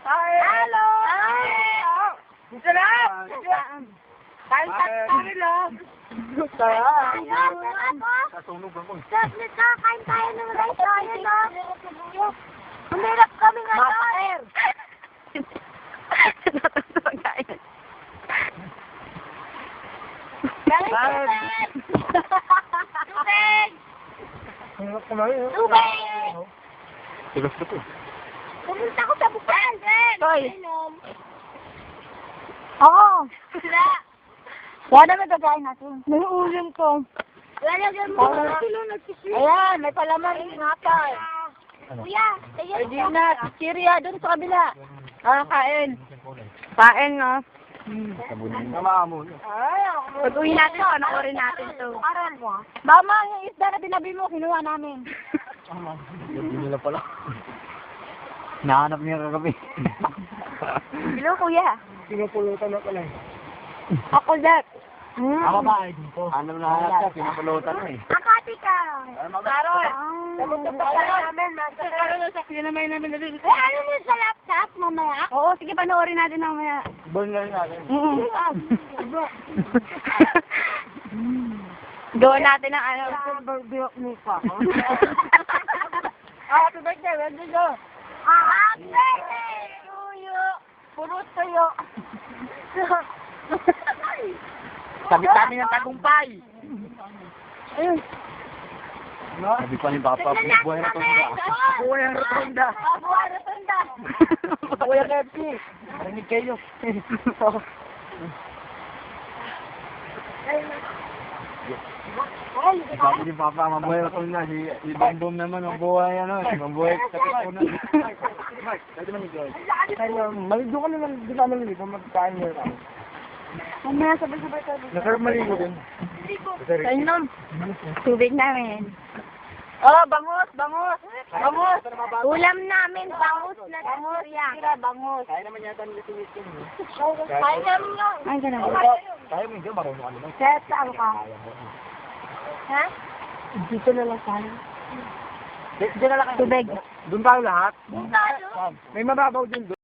Hello! Sarap! Kain tayo nila. Sarap! Kasunog ako. Saglit na, kain tayo ng rice. Ayan o. Umirap kami ngayon. Kain. Galing tubig! Tubig! Tigas ko to. Pumunta ko sa bukan. Toy. Oo. Wala. Wala na gagawin natin. May ulam ko. Wala ganun. Ayan, may palaman. Ingatan. Kuya, tayo Pwede na. Chiria, doon sa kabila. Kain. Kain, no? Tama mo. Pag-uwi natin to, nakurin natin to. Aral mo. Mama, yung isda na binabi mo, kinuha namin. Hindi nila pala. Nahanap niya kagabi. Hello, kuya. Pinapulutan na pala. Ako, Jack. Ako ba? Ano na hanap ka? Pinapulutan na eh. Akati ka. Karol. Karol, naman namin na rin. ano mo sa laptop mamaya? Oo, sige, panoorin natin mamaya. Burn na rin natin. Gawa natin ng ano. Happy birthday, ready go. Happy birthday to you. Puro tuyo. Sabit namin ng tagumpay. Sabi pa ni Papa, buhay na tunda. Buhay na tunda. Buhay na tunda. Buhay na KFC. Rinig kayo. Sabi ni Papa, mabuhay na tunda. Si Bambom naman, mabuhay ano. Mabuhay sa katunan. Maligo ka naman, di ka maligo, magkain mo lang. Mamaya, sabay-sabay tayo. Nasarap maligo din. Kainom. Tubig namin. Oh, bangus, bangus. Bangus. Ulam namin, bangus na tuya. Bangus. Kaya naman yata nila tumitin. Kaya namin yun. Ay, ganun. Kaya mo hindi, marunong ka naman. Set, saan ka? Ha? Dito na lang tayo. Diyan na lang kayo. Tubig. Doon tayo lahat. Talo. May mababaw din doon.